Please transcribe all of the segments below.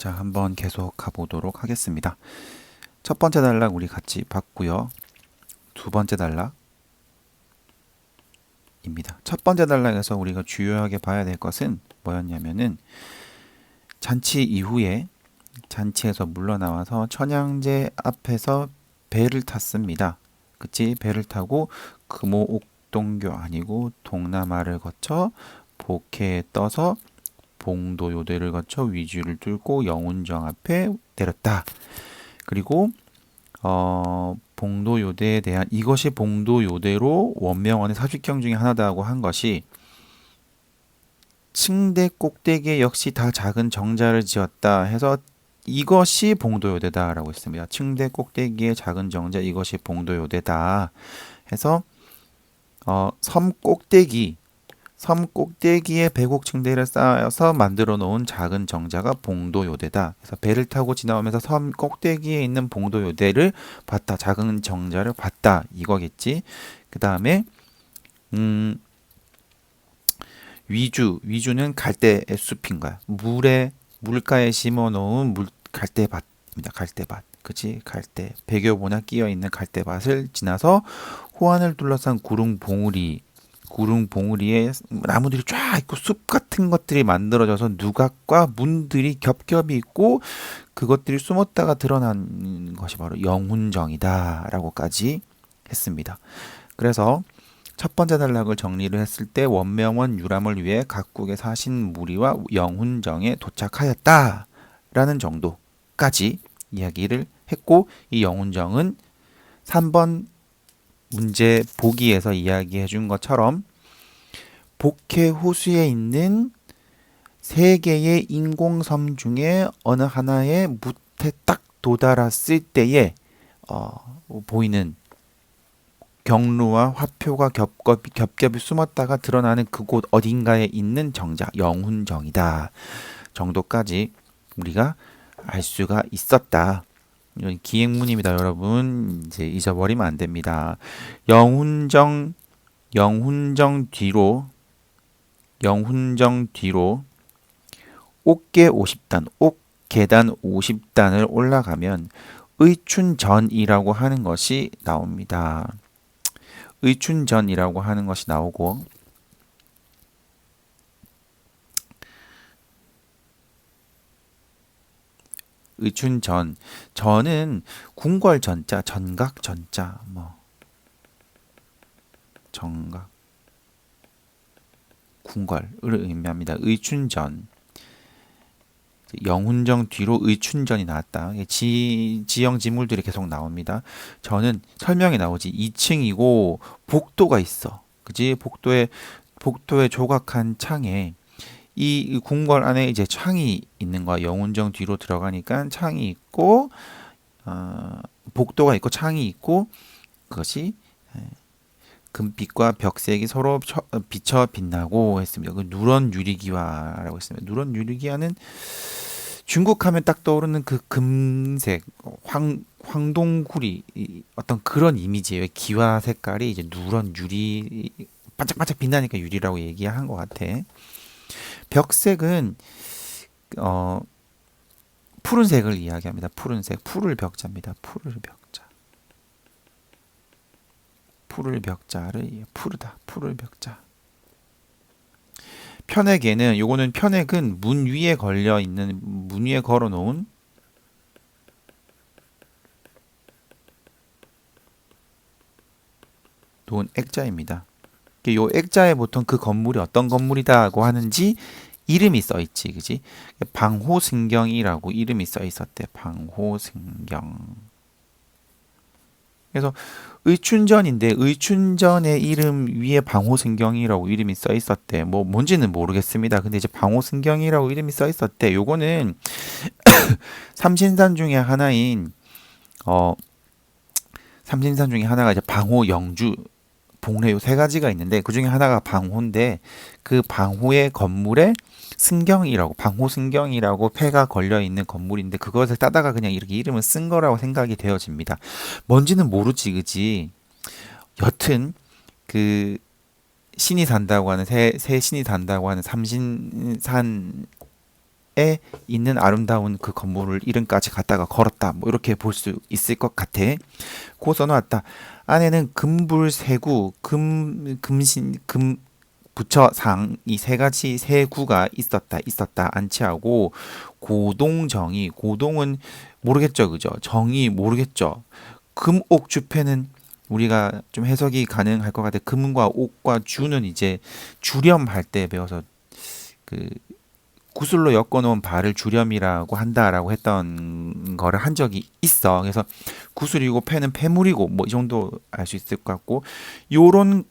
자, 한번 계속 가보도록 하겠습니다. 첫 번째 단락 우리 같이 봤고요. 두 번째 단락입니다. 첫 번째 단락에서 우리가 주요하게 봐야 될 것은 뭐였냐면은 잔치 이후에 잔치에서 물러나와서 천양제 앞에서 배를 탔습니다. 그치? 배를 타고 금호 옥동교 아니고 동남아를 거쳐 복해에 떠서 봉도요대를 거쳐 위주를 뚫고 영운정 앞에 내렸다. 그리고 봉도요대에 대한 이것이 봉도요대로 원명원의 사직경 중에 하나다고 한 것이 층대 꼭대기에 역시 다 작은 정자를 지었다 해서 이것이 봉도요대다라고 했습니다. 층대 꼭대기에 작은 정자 이것이 봉도요대다 해서 섬 꼭대기에 배곡층대를 쌓아서 만들어 놓은 작은 정자가 봉도요대다. 그래서 배를 타고 지나오면서 섬 꼭대기에 있는 봉도요대를 봤다. 작은 정자를 봤다. 이거겠지. 그 다음에 위주는 갈대의 숲인 거야. 물가에 심어 놓은 갈대밭입니다. 갈대밭. 그치? 갈대. 백여보나 끼어 있는 갈대밭을 지나서 호안을 둘러싼 구릉봉우리에 나무들이 쫙 있고 숲 같은 것들이 만들어져서 누각과 문들이 겹겹이 있고 그것들이 숨었다가 드러난 것이 바로 영훈정이다라고까지 했습니다. 그래서 첫 번째 단락을 정리를 했을 때 원명원 유람을 위해 각국에 사신 무리와 영훈정에 도착하였다라는 정도까지 이야기를 했고 이 영훈정은 3번 문제 보기에서 이야기해 준 것처럼 복해 호수에 있는 세 개의 인공섬 중에 어느 하나에 무태 딱 도달했을 때에 보이는 경루와 화표가 겹겹이 숨었다가 드러나는 그곳 어딘가에 있는 정자 영훈정이다 정도까지 우리가 알 수가 있었다. 이건 기행문입니다, 여러분. 이제 잊어버리면 안 됩니다. 영훈정 뒤로 옥계 50단, 옥계단 50단을 올라가면 의춘전이라고 하는 것이 나옵니다. 의춘전이라고 하는 것이 나오고 의춘전 전은 궁궐전자 전각전자 정각 궁궐을 의미합니다. 의춘전 영훈정 뒤로 의춘전이 나왔다. 지형 지물들이 계속 나옵니다. 저는 설명이 나오지 2층이고 복도가 있어. 그지? 복도에 조각한 창에 이 궁궐 안에 이제 창이 있는 거야. 영훈정 뒤로 들어가니까 창이 있고 복도가 있고 창이 있고 그것이 금빛과 벽색이 서로 비쳐 빛나고 했습니다. 그 누런 유리기화라고 했습니다. 누런 유리기화는 중국 하면 딱 떠오르는 그 금색 황동구리 어떤 그런 이미지예요. 기화 색깔이 이제 누런 유리 반짝반짝 빛나니까 유리라고 얘기한 것 같아. 벽색은 푸른색을 이야기합니다. 푸른색, 푸를 벽자입니다. 푸를 벽자를 푸르다. 푸를 벽자. 요거는 편액은 문 위에 걸어 놓은 액자입니다. 요 액자에 보통 그 건물이 어떤 건물이다고 하는지 이름이 써 있지, 그지? 방호승경이라고 이름이 써 있었대. 방호승경. 그래서 의춘전인데 의춘전의 이름 위에 방호승경이라고 이름이 써 있었대. 뭔지는 모르겠습니다. 근데 이제 방호승경이라고 이름이 써 있었대. 요거는 삼신산 중에 하나인 삼신산 중에 하나가 이제 방호, 영주, 봉래 요 세 가지가 있는데 그 중에 하나가 방호인데 그 방호의 건물에 방호승경이라고 패가 걸려 있는 건물인데 그것을 따다가 그냥 이렇게 이름을 쓴 거라고 생각이 되어집니다. 뭔지는 모르지, 그지? 여튼 그 신이 산다고 하는 새 신이 산다고 하는 삼신산 있는 아름다운 그 건물을 이름까지 갖다가 걸었다. 뭐 이렇게 볼 수 있을 것 같아. 고 써놓았다. 안에는 금불세구, 금신, 금 부처상 이 세 가지 세구가 있었다 안치하고 고동정이 고동은 모르겠죠 그죠 정이 모르겠죠 금옥주패는 우리가 좀 해석이 가능할 것 같아 금과 옥과 주는 이제 주렴할 때 배워서 그 구슬로 엮어놓은 발을 주렴이라고 한다라고 했던 거를 한 적이 있어 그래서 구슬이고 패는 패물이고 뭐 이 정도 알 수 있을 것 같고 요런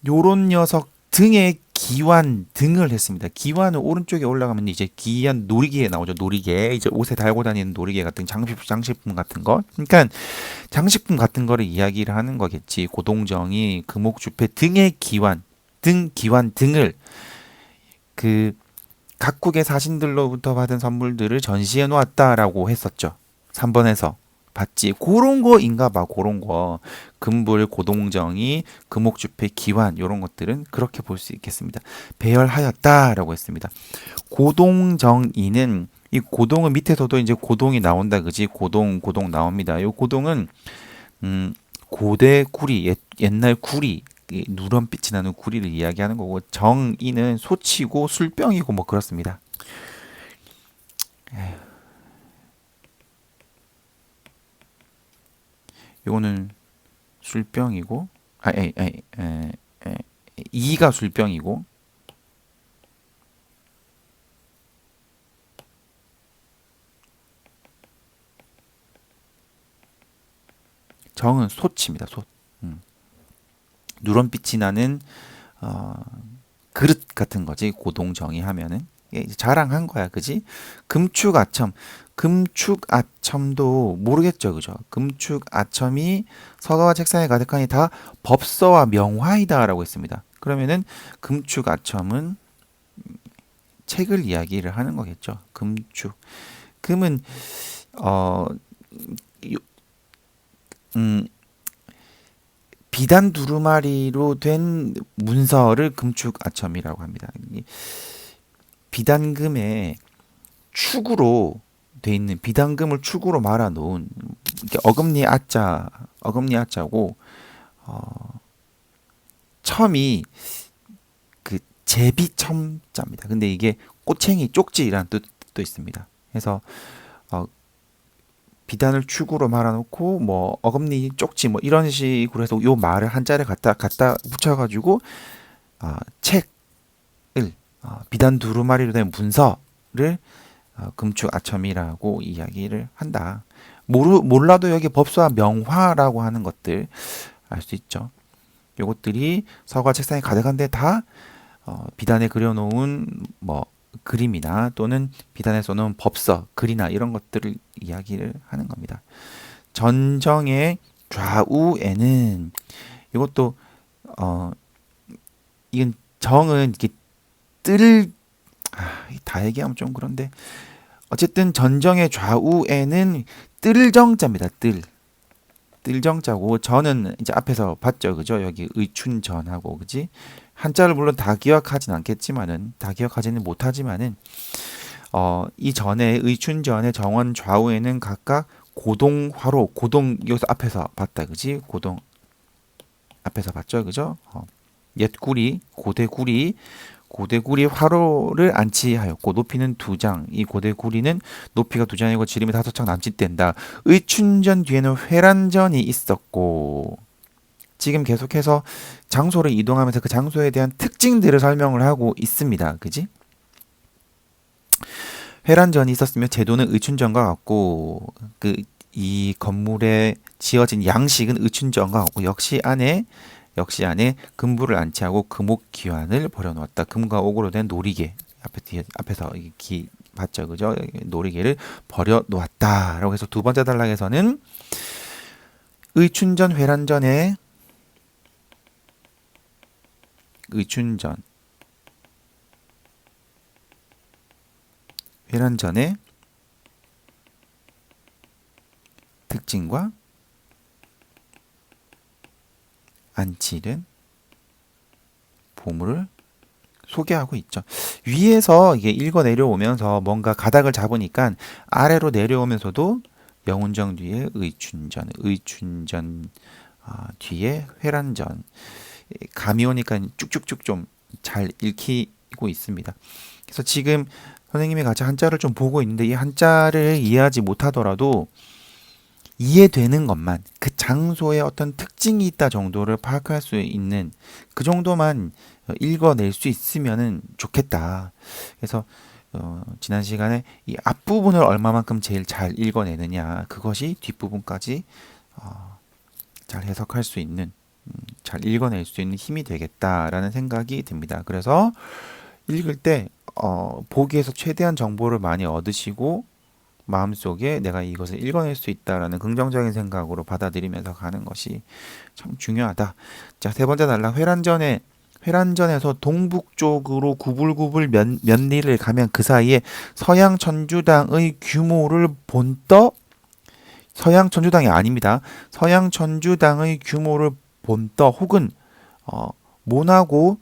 요런 녀석 등에 기완 등을 했습니다. 기완은 오른쪽에 올라가면 이제 기한 놀이기에 나오죠. 놀이개 이제 옷에 달고 다니는 놀이개 같은 장식품 같은 거. 그러니까 장식품 같은 거를 이야기를 하는 거겠지. 고동정이 금옥주패 등의 기완 등 기완 등을 그 각국의 사신들로부터 받은 선물들을 전시해 놓았다라고 했었죠. 3번에서 봤지. 그런 거인가 봐. 그런 거. 금불, 고동정이, 금옥주패, 기환 이런 것들은 그렇게 볼 수 있겠습니다. 배열하였다라고 했습니다. 고동정이는 이 고동은 밑에서도 이제 고동이 나온다 그지? 고동 나옵니다. 이 고동은 고대 구리 옛날 구리 누런빛이 나는 구리를 이야기하는 거고 정이는 소치고 술병이고 뭐 그렇습니다. 요거는 술병이고 이가 술병이고 정은 소치입니다. 소. 누런빛이 나는 어, 그릇 같은 거지 고동정이 하면은 이제 자랑한 거야 그지 금축아첨 금축아첨도 모르겠죠 그죠 금축아첨이 서가와 책상에 가득하니 다 법서와 명화이다라고 했습니다 그러면은 금축아첨은 책을 이야기를 하는 거겠죠 금축 금은 어 음, 비단 두루마리로 된 문서를 금축아첨이라고 합니다. 비단금의 축으로 돼 있는 비단금을 축으로 말아 놓은 어금니 아자고 첨이 그 제비첨자입니다. 근데 이게 꼬챙이 쪽지라는 뜻도 있습니다. 그래서 어, 비단을 축으로 말아놓고 뭐 어금니 쪽지 뭐 이런 식으로 해서 요 말을 한자를 갖다 붙여가지고 책을 비단 두루마리로 된 문서를 금축 아첨이라고 이야기를 한다. 몰라도 여기 법서와 명화라고 하는 것들 알 수 있죠. 요것들이 서가 책상에 가득한데 다 비단에 그려놓은 뭐 그림이나 또는 비단에 써놓은 법서, 글이나 이런 것들을 이야기를 하는 겁니다. 전정의 좌우에는 이것도 이건 정은 이렇게 뜰 다 얘기하면 좀 그런데 어쨌든 전정의 좌우에는 뜰정자입니다. 뜰정자고 저는 이제 앞에서 봤죠, 그죠? 여기 의춘전하고 그지? 한자를 물론 다 기억하진 않겠지만은 다 기억하지는 못하지만은 이 전에 의춘전의 정원 좌우에는 각각 고동화로 고동 여기서 앞에서 봤다, 그지? 고동 앞에서 봤죠, 그죠? 옛구리 고대구리 화로를 안치하였고 높이는 2장. 이 고대구리는 높이가 2장이고 지름이 5장 남짓된다. 의춘전 뒤에는 회란전이 있었고 지금 계속해서 장소를 이동하면서 그 장소에 대한 특징들을 설명을 하고 있습니다. 그지? 회란전이 있었으며 제도는 의춘전과 같고 이 건물에 지어진 양식은 의춘전과 같고 역시 안에 금부를 안치하고 금옥기환을 버려놓았다. 금과 옥으로 된 놀이개 앞에서 봤죠, 그죠? 놀이개를 버려놓았다라고 해서 두 번째 단락에서는 의춘전 회란전의 회란전의 특징과 안치된 보물을 소개하고 있죠. 위에서 이게 읽어 내려오면서 뭔가 가닥을 잡으니까 아래로 내려오면서도 영운정 뒤에 의춘전, 의춘전 뒤에 회란전. 감이 오니까 쭉쭉쭉 좀 잘 읽히고 있습니다. 그래서 지금 선생님이 같이 한자를 좀 보고 있는데 이 한자를 이해하지 못하더라도 이해되는 것만 그 장소에 어떤 특징이 있다 정도를 파악할 수 있는 그 정도만 읽어낼 수 있으면은 좋겠다. 그래서 지난 시간에 이 앞부분을 얼마만큼 제일 잘 읽어내느냐 그것이 뒷부분까지 잘 해석할 수 있는 잘 읽어낼 수 있는 힘이 되겠다라는 생각이 듭니다. 그래서 읽을 때 보기에서 최대한 정보를 많이 얻으시고 마음속에 내가 이것을 읽어낼 수 있다라는 긍정적인 생각으로 받아들이면서 가는 것이 참 중요하다. 자, 세 번째 단락 회란전에서 동북쪽으로 구불구불 면리를 가면 그 사이에 서양 천주당의 규모를 본떠 서양 천주당이 아닙니다. 서양 천주당의 규모를 본떠 혹은 모나고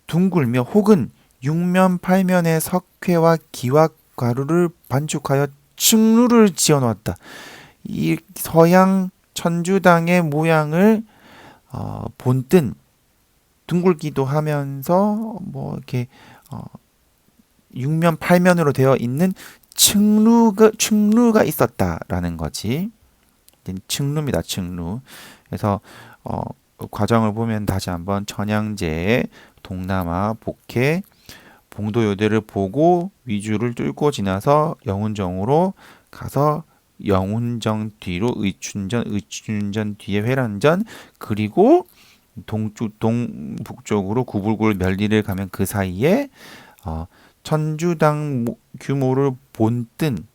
둥글며 혹은 육면 팔면의 석회와 기와 가루를 반죽하여 층루를 지어 놓았다. 이 서양 천주당의 모양을 본뜬 둥글기도 하면서 뭐 이렇게 육면 팔면으로 되어 있는 층루가 있었다라는 거지. 층루입니다. 층루. 그래서 과정을 보면 다시 한번 천양제의 동남아 복해 봉도요대를 보고 위주를 뚫고 지나서 영운정으로 가서 영운정 뒤로 의춘전 뒤에 회란전 그리고 동북쪽으로 구불구불 면리를 가면 그 사이에 천주당 규모를 본뜬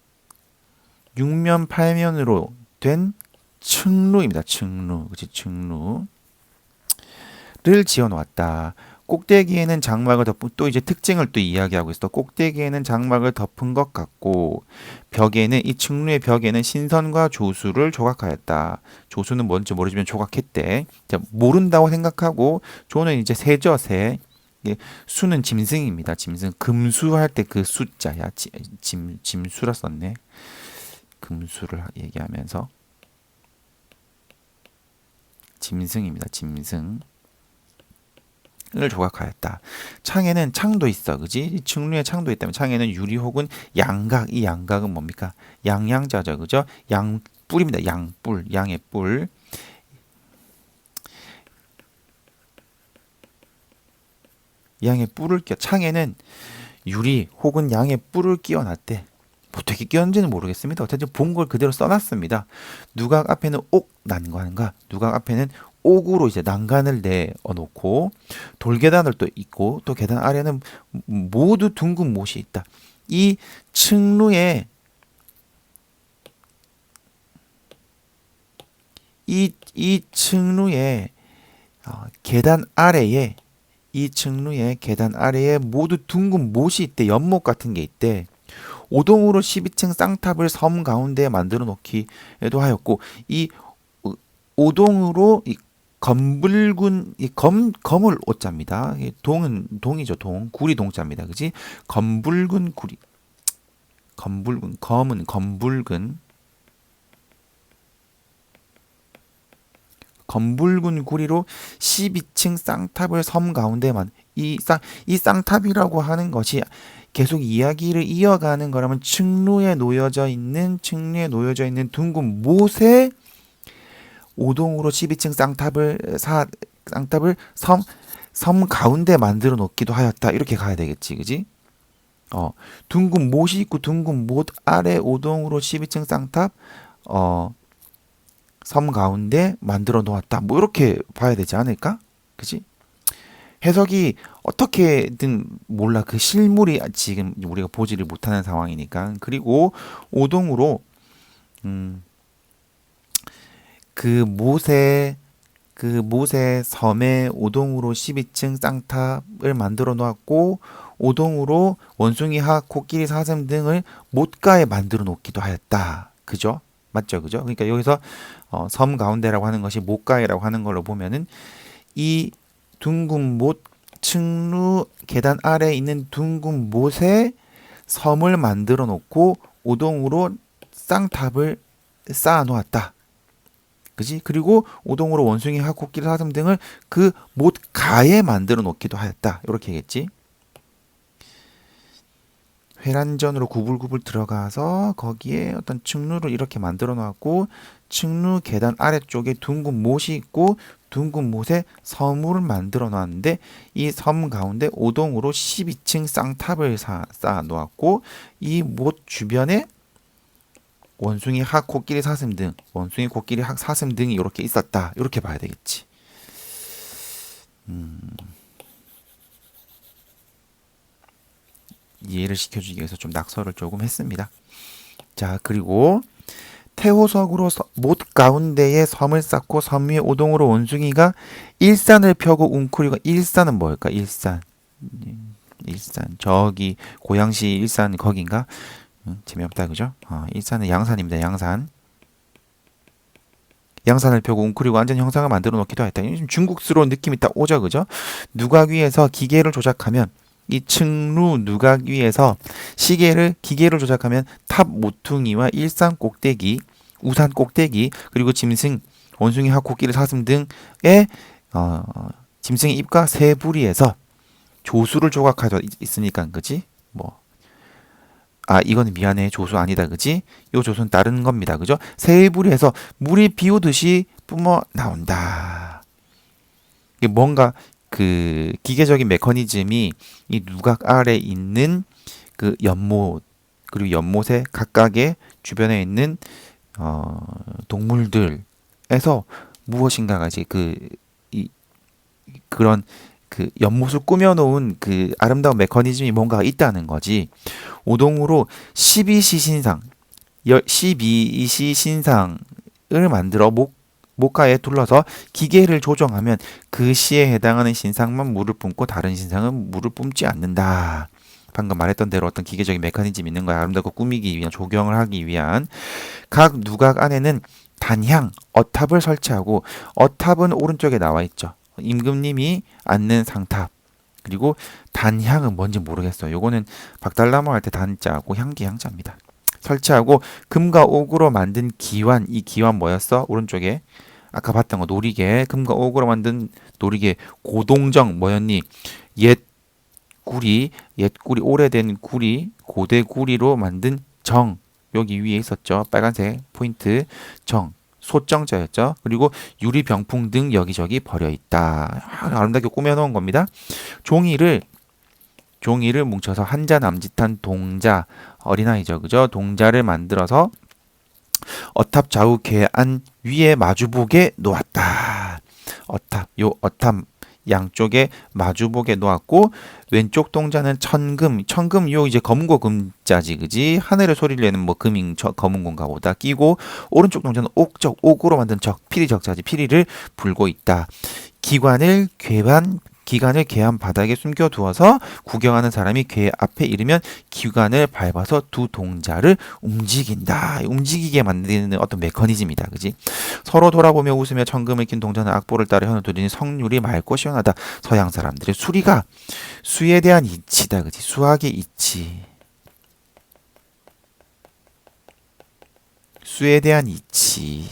육면 팔면으로 된 층루입니다. 층루, 그치 층루를 지어 놓았다. 꼭대기에는 장막을 덮은 또 이제 특징을 또 이야기하고 있어. 꼭대기에는 장막을 덮은 것 같고 벽에는 이 층루의 벽에는 신선과 조수를 조각하였다. 조수는 뭔지 모르지만 조각했대. 자, 모른다고 생각하고 조는 이제 세저세. 수는 짐승입니다. 짐승 금수할 때 그 수자야. 짐수라 썼네. 금수를 얘기하면서 짐승입니다. 짐승. 을 조각하였다. 창에는 창도 있어, 그지? 층루에 창도 있다면 창에는 유리 혹은 양각. 이 양각은 뭡니까? 양양자죠, 그죠? 양뿔입니다. 양뿔, 양의 뿔. 양의 뿔을 창에는 유리 혹은 양의 뿔을 끼워놨대. 어떻게 끼웠는지는 모르겠습니다. 어쨌든 본 걸 그대로 써놨습니다. 누각 앞에는 옥 난관과 누각 앞에는 옥으로 이제 난간을 내어놓고 돌계단을 또 있고 또 계단 아래는 모두 둥근 못이 있다. 이 층루에 이 층루에 계단 아래에 이 층루에 계단 아래에 모두 둥근 못이 있대. 연못 같은 게 있대. 오동으로 12층 쌍탑을 섬 가운데에 만들어 놓기도 하였고 이 오동으로 이 검붉은 이 검을 오자입니다. 동은 동이죠. 동 구리 동자입니다. 그지? 검붉은 구리 검붉은 검은 검붉은 구리로 12층 쌍탑을 섬 가운데만 이 쌍탑이라고 하는 것이 계속 이야기를 이어가는 거라면 층루에 놓여져 있는 둥근 못에 오동으로 12층 쌍탑을 섬 가운데 만들어 놓기도 하였다. 이렇게 가야 되겠지, 그지? 둥근 못이 있고 둥근 못 아래 오동으로 12층 쌍탑 섬 가운데 만들어 놓았다. 뭐 이렇게 봐야 되지 않을까? 그지? 해석이 어떻게든 몰라. 그 실물이 지금 우리가 보지를 못하는 상황이니까. 그리고 오동으로 그 못의 섬에 오동으로 12층 쌍탑을 만들어 놓았고 오동으로 원숭이 학, 코끼리 사슴 등을 못가에 만들어 놓기도 하였다. 그죠? 맞죠? 그죠? 그러니까 여기서 섬 가운데라고 하는 것이 못가에라고 하는 걸로 보면은 이 둥근 못 층루 계단 아래에 있는 둥근 못에 섬을 만들어 놓고 오동으로 쌍탑을 쌓아 놓았다. 그지? 그리고 오동으로 원숭이, 학, 코끼리, 사슴 등을 그 못 가에 만들어 놓기도 하였다. 이렇게 얘기했지. 회란전으로 구불구불 들어가서 거기에 어떤 층루를 이렇게 만들어 놨고 층루 계단 아래쪽에 둥근 못이 있고 둥근 못에 섬을 만들어 놨는데 이 섬 가운데 오동으로 12층 쌍탑을 쌓아 놓았고 이 못 주변에 원숭이, 학, 코끼리, 사슴 등 원숭이, 코끼리, 학, 사슴 등이 이렇게 있었다. 이렇게 봐야 되겠지. 이해를 시켜주기 위해서 좀 낙서를 조금 했습니다. 자, 그리고 태호석으로 못 가운데에 섬을 쌓고 섬 위에 오동으로 원숭이가 일산을 펴고 웅크리고 일산은 뭘까? 일산. 일산. 저기 고양시 일산 거긴가? 재미없다 그죠? 일산은 양산입니다. 양산. 양산을 펴고 웅크리고 앉은 형상을 만들어 놓기도 했다. 좀 중국스러운 느낌이 딱 오죠, 그죠? 누각 위에서 기계를 조작하면 이 층루 누각 위에서 기계를 조작하면 탑 모퉁이와 일산 꼭대기, 우산 꼭대기 그리고 짐승, 원숭이, 학, 코끼리, 사슴 등의 짐승의 입과 세 부리에서 조수를 조각하져 있으니까 그지? 뭐 이거는 미안해. 조수 아니다. 그지? 요 조수는 다른 겁니다. 그죠? 세 부리에서 물이 비오듯이 뿜어 나온다. 이게 뭔가 그 기계적인 메커니즘이 이 누각 아래 있는 그 연못 그리고 연못의 각각의 주변에 있는 동물들에서 무엇인가가 이제 그런 그 연못을 꾸며놓은 그 아름다운 메커니즘이 뭔가가 있다는 거지. 오동으로 12시 신상을 만들어 목가에 둘러서 기계를 조정하면 그 시에 해당하는 신상만 물을 뿜고 다른 신상은 물을 뿜지 않는다. 방금 말했던 대로 어떤 기계적인 메커니즘이 있는 거야. 아름답고 꾸미기 위한 조경을 하기 위한 각 누각 안에는 단향, 어탑을 설치하고 어탑은 오른쪽에 나와 있죠. 임금님이 앉는 상탑. 그리고 단향은 뭔지 모르겠어요. 요거는 박달나무 할 때 단자고 향기 향자입니다. 설치하고 금과 옥으로 만든 기관, 이 기관 뭐였어? 오른쪽에 아까 봤던 거 놀이개, 금과 옥으로 만든 놀이개 고동정 뭐였니? 옛구리 오래된 구리, 고대 구리로 만든 정 여기 위에 있었죠. 빨간색 포인트 정. 소정자였죠. 그리고 유리 병풍 등 여기저기 버려 있다. 아름답게 꾸며놓은 겁니다. 종이를 뭉쳐서 한자 남짓한 동자 어린아이죠, 그죠? 동자를 만들어서 어탑 좌우 계안 위에 마주보게 놓았다. 어탑 양쪽에 마주보게 놓았고 왼쪽 동자는 천금 요 이제 검은고 금자지 그지 하늘의 소리를 내는 뭐 금인 검은고인가 보다 끼고 오른쪽 동자는 옥으로 만든 피리 적자지 피리를 불고 있다. 기관을 괴한 바닥에 숨겨두어서 구경하는 사람이 괴 앞에 이르면 기관을 밟아서 두 동자를 움직인다. 움직이게 만드는 어떤 메커니즘이다. 그지? 서로 돌아보며 웃으며 천금을 낀 동자는 악보를 따라 현을 두드리니 성률이 맑고 시원하다. 서양 사람들의 수에 대한 이치다. 그지? 수학의 이치. 수에 대한 이치.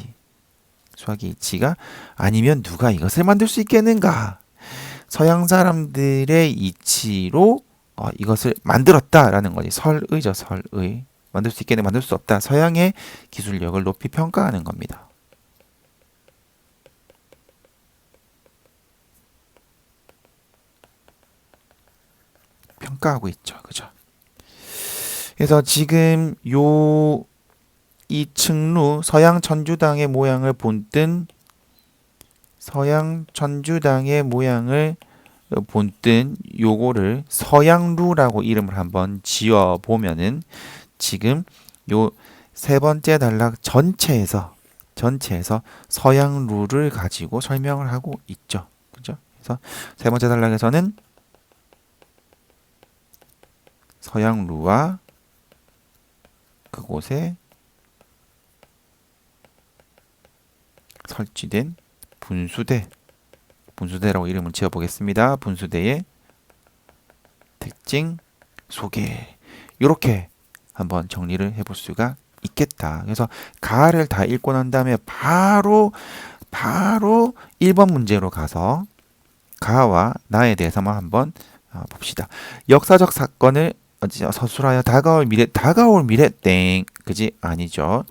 수학의 이치가 아니면 누가 이것을 만들 수 있겠는가? 서양 사람들의 이치로 이것을 만들었다라는 거지. 설의죠, 설의. 만들 수 있겠네, 만들 수 없다. 서양의 기술력을 높이 평가하는 겁니다. 평가하고 있죠, 그죠? 그래서 지금 이 층루 서양 천주당의 모양을 본뜬 요거를 서양루라고 이름을 한번 지어 보면은 지금 요 세 번째 단락 전체에서 서양루를 가지고 설명을 하고 있죠. 그죠? 그래서 세 번째 단락에서는 서양루와 그곳에 설치된 분수대라고 이름을 지어보겠습니다. 분수대에 특징 소개. 이렇게 한번 정리를 해볼 수가 있겠다. 그래서 가를 다 읽고 난 다음에 바로 1번 문제로 가서 가와 나에 대해서만 한번 봅시다. 역사적 사건을 서술하여 다가올 미래 땡 그지 아니죠.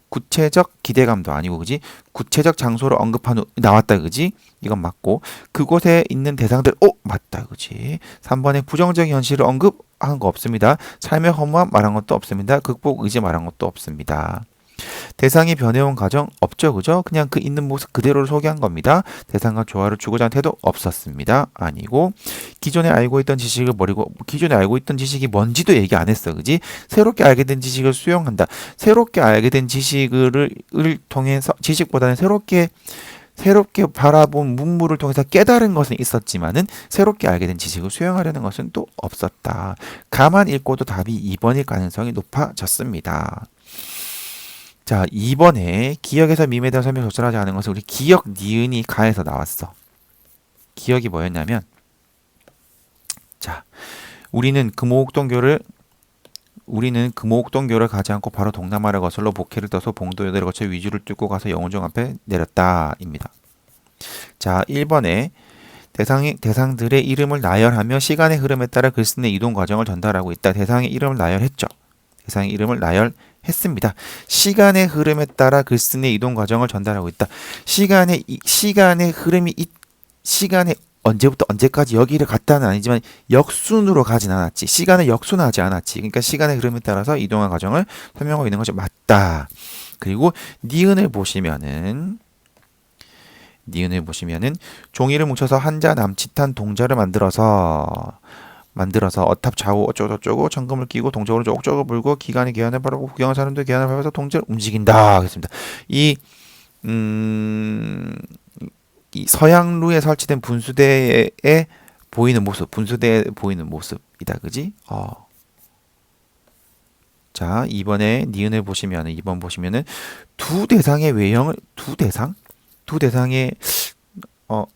구체적 기대감도 아니고 그지 구체적 장소를 언급한 후 나왔다 그지 이건 맞고 그곳에 있는 대상들 맞다 그지 3번에 부정적 현실을 언급한 거 없습니다. 삶의 허무함 말한 것도 없습니다. 극복 의지 말한 것도 없습니다. 대상이 변해온 과정 없죠 그죠 그냥 그 있는 모습 그대로를 소개한 겁니다. 대상과 조화를 주고자 한 태도 없었습니다. 아니고 기존에 알고 있던 지식을 버리고 기존에 알고 있던 지식이 뭔지도 얘기 안 했어 그지 새롭게 알게 된 지식을 수용한다. 새롭게 알게 된 지식을 통해서 지식보다는 새롭게 바라본 문물을 통해서 깨달은 것은 있었지만은 새롭게 알게 된 지식을 수용하려는 것은 또 없었다. 가만 읽고도 답이 2번일 가능성이 높아졌습니다. 자, 2번에 기억에서 밈에 대한 설명 적절하지 않은 것은 우리 기억 니은이 가에서 나왔어. 기억이 뭐였냐면 자, 우리는 금호옥동교를 가지 않고 바로 동남아를 거슬러 복해를 떠서 봉도여대를 거쳐 위주를 뚫고 가서 영운정 앞에 내렸다 입니다. 자, 1번에 대상들의 이름을 나열하며 시간의 흐름에 따라 글쓴이의 이동 과정을 전달하고 있다. 대상의 이름을 나열했죠. 대상의 이름을 나열했습니다. 시간의 흐름에 따라 글쓴이의 이동 과정을 전달하고 있다. 시간의 흐름이 시간의 언제부터 언제까지 여기를 갔다는 아니지만 역순으로 가진 않았지. 시간을 역순하지 않았지. 그러니까 시간의 흐름에 따라서 이동한 과정을 설명하고 있는 것이 맞다. 그리고 니은을 보시면은 종이를 뭉쳐서 한자 남짓한 동자를 만들어서 어탑 좌우 어쩌고저쩌고 천금을 끼고 동적으로 쪼그쪼그 불고 기관의 계란을 바르고 구경하는 사람들 계란을 밟아서 동자를 움직인다. 그렇습니다. 이 서양루에 설치된 분수대에 보이는 모습이다. 그지? 자, 2번에 니은을 보시면은 2번 보시면은 두 대상의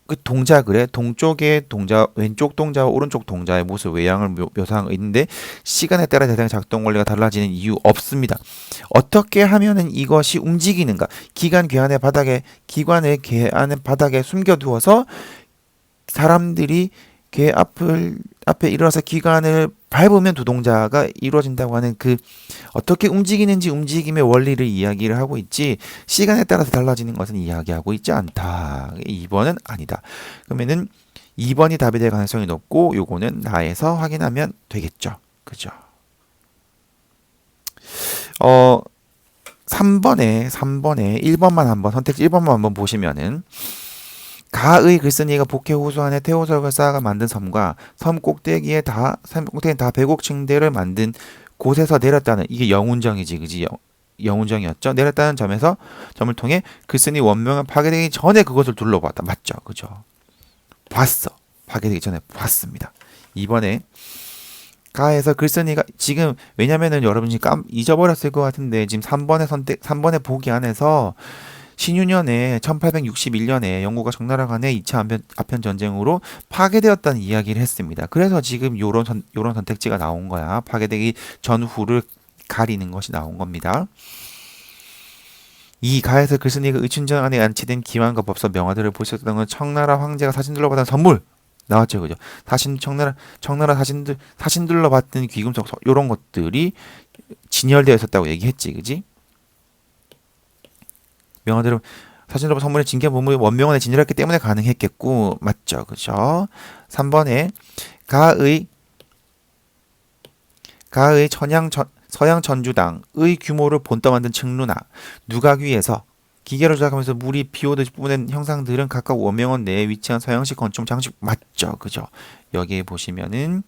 그 동자 그래 동쪽의 동자 왼쪽 동자와 오른쪽 동자의 모습 외양을 묘사하고 있는데 시간에 따라 대상의 작동 원리가 달라지는 이유 없습니다. 어떻게 하면은 이것이 움직이는가? 기관을 괴안의 바닥에 숨겨두어서 사람들이 괴 앞에 일어나서 기관을 밟으면 두 동자가 이루어진다고 하는 그 어떻게 움직이는지 움직임의 원리를 이야기를 하고 있지 시간에 따라서 달라지는 것은 이야기하고 있지 않다. 2번은 아니다. 그러면은 2번이 답이 될 가능성이 높고 요거는 나에서 확인하면 되겠죠. 그죠? 3번에 1번만 한번 선택지 1번만 한번 보시면은 가의 글쓴이가 복해 호수 안에 태호석을 쌓아가 만든 섬과 섬 꼭대기에 다 백옥 층대를 만든 곳에서 내렸다는 이게 영운정이지 그지 영운정이었죠. 내렸다는 점을 통해 글쓴이 원명은 파괴되기 전에 그것을 둘러봤다. 맞죠? 그죠? 봤어. 파괴되기 전에 봤습니다. 이번에 가에서 글쓴이가 지금 왜냐면은 여러분이 잊어버렸을 것 같은데 지금 3번의 보기 안에서 신유년에 1861년에 영국과 청나라 간의 2차 아편 전쟁으로 파괴되었다는 이야기를 했습니다. 그래서 지금 요런 선택지가 나온 거야. 파괴되기 전후를 가리는 것이 나온 겁니다. 이 가에서 글쓴이가 의춘전 안에 안치된 기왕과 법서 명화들을 보셨던 건 청나라 황제가 사신들로 받은 선물 나왔죠, 그죠? 청나라 사신들로 받은 귀금속 요런 것들이 진열되어 있었다고 얘기했지, 그지? 명화들은 사신으로 선물의 징계 문물이 원명원에 진열했기 때문에 가능했겠고 맞죠 그죠 3번에 가의 서양 전주당의 규모를 본떠 만든 층루나 누각위에서 기계로 조작하면서 물이 비오듯이 뿜어낸 형상들은 각각 원명원 내에 위치한 서양식 건축 장식 맞죠 그죠 여기에 보시면은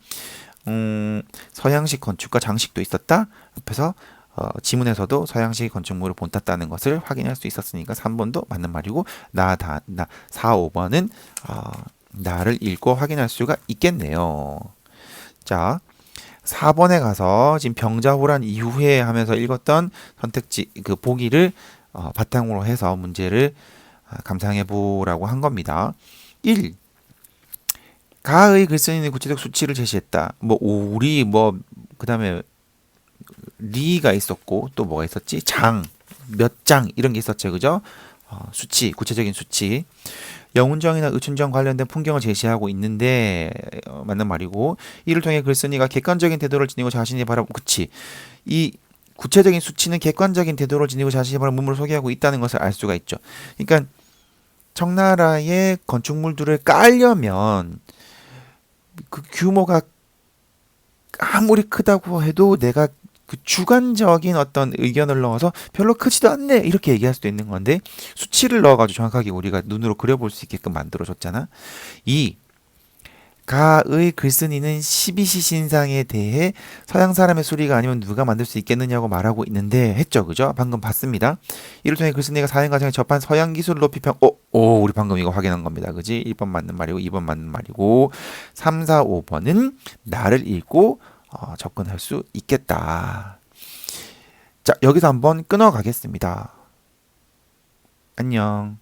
서양식 건축과 장식도 있었다 앞에서 지문에서도 서양식 건축물을 본땄다는 것을 확인할 수 있었으니까 3번도 맞는 말이고 4, 5번은 나를 읽고 확인할 수가 있겠네요. 자, 4번에 가서 지금 병자호란 이후에 하면서 읽었던 선택지 그 보기를 바탕으로 해서 문제를 감상해 보라고 한 겁니다. 1. 가의 글쓴이는 구체적 수치를 제시했다. 뭐 오리 뭐 그다음에 리가 있었고 또 뭐가 있었지? 장, 몇 장 이런 게 있었죠. 그죠? 수치, 구체적인 수치. 영운정이나 의춘정 관련된 풍경을 제시하고 있는데 맞는 말이고 이를 통해 글쓴이가 객관적인 태도를 지니고 자신이 바라보 그치. 이 구체적인 수치는 객관적인 태도를 지니고 자신이 바라본 문물을 소개하고 있다는 것을 알 수가 있죠. 그러니까 청나라의 건축물들을 깔려면 그 규모가 아무리 크다고 해도 내가 그 주관적인 어떤 의견을 넣어서 별로 크지도 않네 이렇게 얘기할 수도 있는 건데 수치를 넣어가지고 정확하게 우리가 눈으로 그려볼 수 있게끔 만들어줬잖아. 이 가의 글쓴이는 12시 신상에 대해 서양 사람의 수리가 아니면 누가 만들 수 있겠느냐고 말하고 있는데 했죠. 그죠? 방금 봤습니다. 이를 통해 글쓴이가 사행 과정에 접한 서양 기술을 높이 우리 방금 이거 확인한 겁니다. 그지? 1번 맞는 말이고 2번 맞는 말이고 3, 4, 5번은 나를 읽고 접근할 수 있겠다. 자, 여기서 한번 끊어 가겠습니다. 안녕.